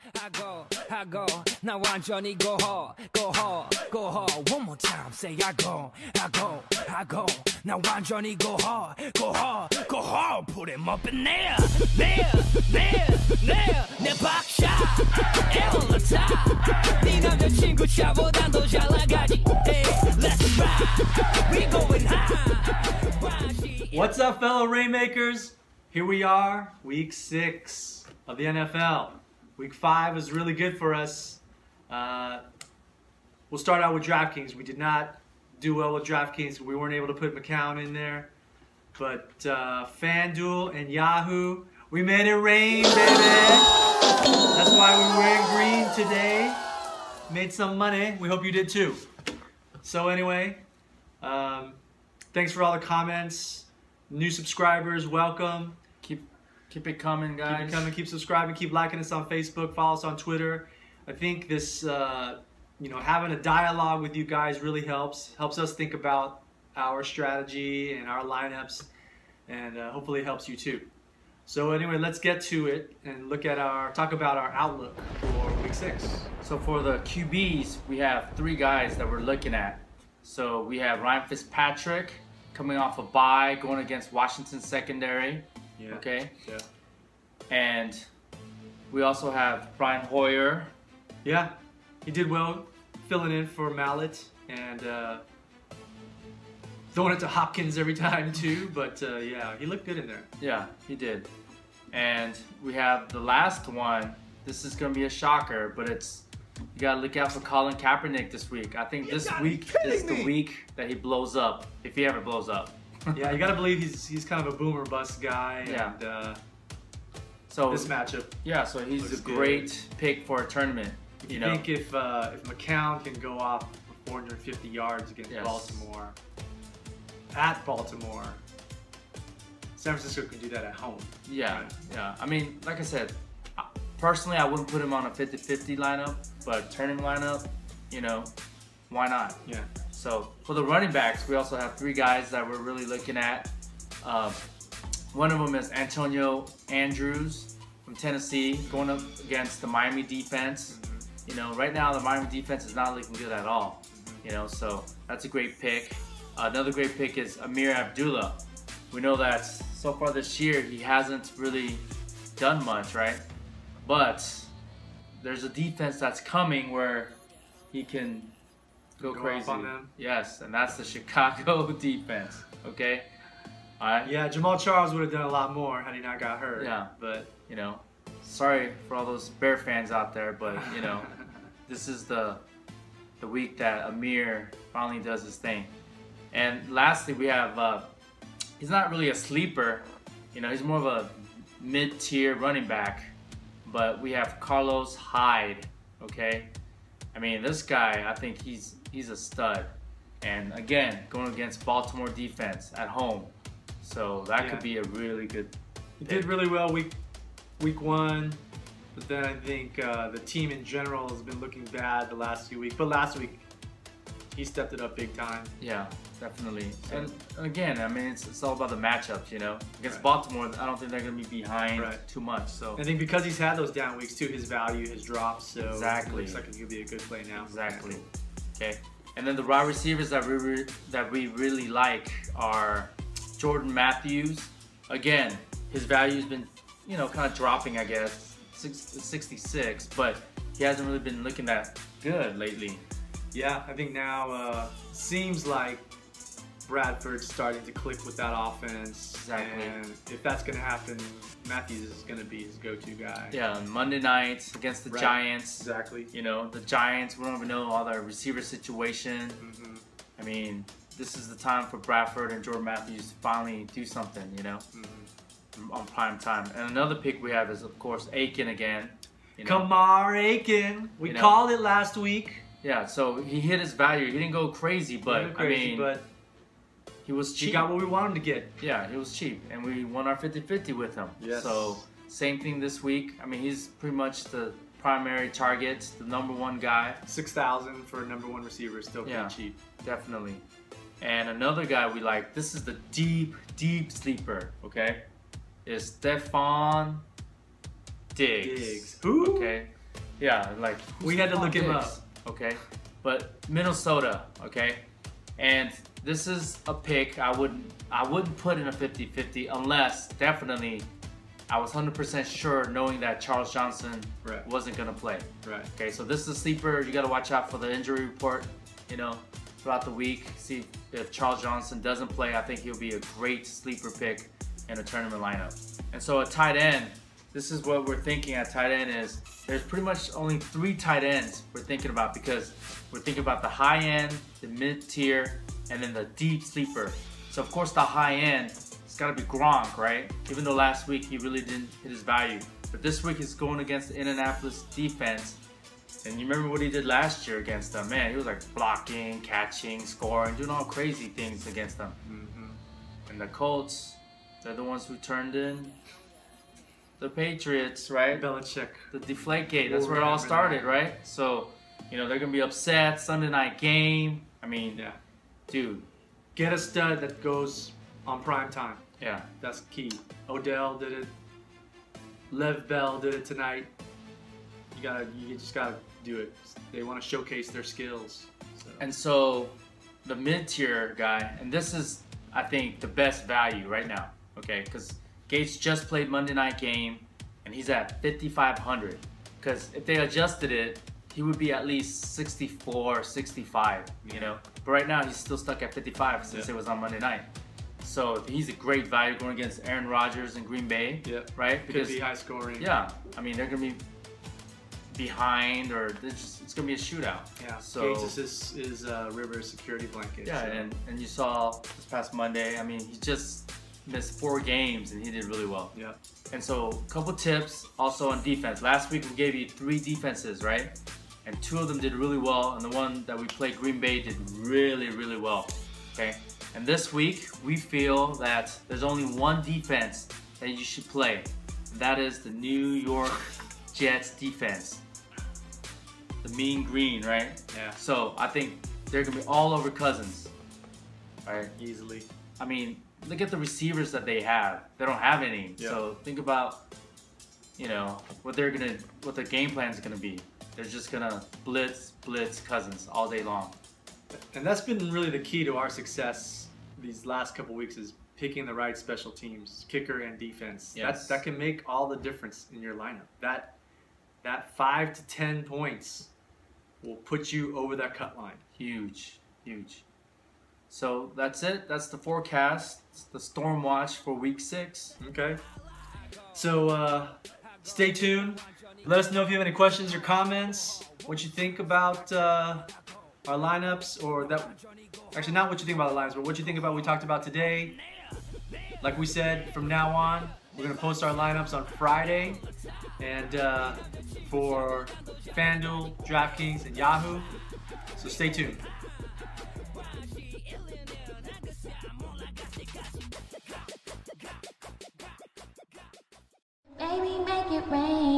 I go. Now 완전히 go hard, go hard, go hard. One more time, say I go. Now 완전히 go hard, go hard, go hard. Put him up in there. 내 박샤, 에올라타. 네 남자친구 차보단 더 잘 나가지. Hey, let's ride. We going high. What's up, fellow Rainmakers? Here we are, week 6 of the NFL. Week 5 was really good for us. We'll start out with DraftKings. We did not do well with DraftKings. We weren't able to put McCown in there. But FanDuel and Yahoo, we made it rain, baby. That's why we're wearing green today. Made some money. We hope you did too. So anyway, thanks for all the comments. New subscribers, welcome. Keep it coming, guys. Keep it coming. Keep subscribing. Keep liking us on Facebook. Follow us on Twitter. I think this, having a dialogue with you guys really helps. Helps us think about our strategy and our lineups, and hopefully it helps you too. So anyway, let's get to it and talk about our outlook for week 6. So for the QBs, we have 3 guys that we're looking at. So we have Ryan Fitzpatrick coming off a bye, going against Washington secondary. Yeah. Okay. Yeah. And we also have Brian Hoyer. Yeah, he did well filling in for Mallet and throwing it to Hopkins every time too. But yeah, he looked good in there. Yeah, he did. And we have the last one. This is going to be a shocker, but you got to look out for Colin Kaepernick this week. I think this week is the week that he blows up, if he ever blows up. Yeah, you got to believe he's kind of a boomer bust guy. Yeah. And so this matchup. Yeah, so he's a great pick for a tournament. I think if McCown can go off for 450 yards against Baltimore, at Baltimore, San Francisco can do that at home. Yeah, right? yeah. I mean, like I said, personally, I wouldn't put him on a 50-50 lineup, but tournament lineup, why not? Yeah. So for the running backs, we also have 3 guys that we're really looking at. One of them is Antonio Andrews from Tennessee, going up against the Miami defense. Right now the Miami defense is not looking good at all. So that's a great pick. Another great pick is Amir Abdullah. We know that so far this year he hasn't really done much, right? But there's a defense that's coming where he can go crazy. Off on them. Yes, and that's the Chicago defense. Okay. All right. Yeah, Jamal Charles would have done a lot more had he not got hurt. Yeah, but sorry for all those Bear fans out there, but this is the week that Amir finally does his thing. And lastly, we have he's not really a sleeper. He's more of a mid-tier running back, but we have Carlos Hyde. Okay. I mean, this guy, I think he's a stud. And again, going against Baltimore defense at home. So that could be a really good He did really well week 1, but then I think the team in general has been looking bad the last few weeks. But last week, he stepped it up big time. Yeah, definitely. And again, I mean, it's all about the matchups, Against Baltimore, I don't think they're going to be behind too much. So I think because he's had those down weeks too, his value has dropped. So exactly. It looks like it could be a good play now. Exactly. Okay. And then the wide receivers that we really like are Jordan Matthews. Again, his value's been, kind of dropping, I guess, 66, but he hasn't really been looking that good lately. Yeah, I think now seems like Bradford's starting to click with that offense. Exactly. And if that's going to happen, Matthews is going to be his go-to guy. Yeah, on Monday nights against the Giants. Exactly. The Giants, we don't even know all their receiver situation. I mean, this is the time for Bradford and Jordan Matthews to finally do something, on prime time. And another pick we have is, of course, Aiken again. Kamar Aiken. We called it last week. Yeah, so he hit his value. He didn't go crazy, but but he was cheap. He got what we wanted him to get. Yeah, he was cheap, and we won our 50-50 with him. Yes. So same thing this week. I mean, he's pretty much the primary target, the #1 guy. 6,000 for a #1 receiver is still pretty cheap. Definitely. And another guy we like, this is the deep sleeper, okay, is Stephon Diggs. Who? Okay. Yeah, like We had to look him up. Okay, but Minnesota, okay, and this is a pick I wouldn't put in a 50-50 unless definitely I was 100% sure knowing that Charles Johnson Right. wasn't gonna play. Right. Okay, so this is a sleeper. You got to watch out for the injury report, you know, throughout the week. See if Charles Johnson doesn't play. I think he'll be a great sleeper pick in a tournament lineup. And so at tight end, this is what we're thinking at tight end is there's pretty much only 3 tight ends we're thinking about because we're thinking about the high end, the mid tier, and then the deep sleeper. So of course the high end, it's got to be Gronk, right? Even though last week he really didn't hit his value. But this week he's going against the Indianapolis defense. And you remember what he did last year against them? Man, he was like blocking, catching, scoring, doing all crazy things against them. And the Colts, they're the ones who turned in the Patriots, right? Belichick. The Deflategate, that's where it all started, right? So, you know, they're going to be upset. Sunday night game. I mean, Yeah. dude. Get a stud that goes on prime time. Yeah. That's key. Odell did it. Lev Bell did it tonight. You just gotta do it. They want to showcase their skills. So. And so the mid-tier guy, and this is, I think, the best value right now, okay? Because Gates just played Monday night game, and he's at 5,500. Because if they adjusted it, he would be at least 64, 65, you know? But right now, he's still stuck at 55 since it was on Monday night. So he's a great value going against Aaron Rodgers in Green Bay, right? Because could be high scoring. Yeah, I mean, they're going to be behind, or it's going to be a shootout. Yeah, so Gates is Rivers' security blanket. Yeah, so. and you saw this past Monday, I mean, he just missed 4 games and he did really well. Yeah. And so a couple tips also on defense. Last week we gave you 3 defenses, right? And 2 of them did really well, and the one that we played, Green Bay, did really, really well, okay? And this week, we feel that there's only one defense that you should play. That is the New York Jets defense. The mean green, right? Yeah. So I think they're going to be all over Cousins, right? Easily. I mean, look at the receivers that they have. They don't have any. Yeah. So think about, you know, what their game plan is going to be. They're just going to blitz Cousins all day long. And that's been really the key to our success these last couple weeks is picking the right special teams, kicker and defense. Yes. That can make all the difference in your lineup. That 5 to 10 points will put you over that cut line. Huge. So that's it. That's the forecast. It's the Storm Watch for Week 6. Okay. So stay tuned. Let us know if you have any questions or comments. What you think about our lineups, or that. Actually, not what you think about the lineups, but what you think about what we talked about today. Like we said, from now on, we're gonna post our lineups on Friday, and for FanDuel, DraftKings, and Yahoo. So stay tuned. Baby, make it rain.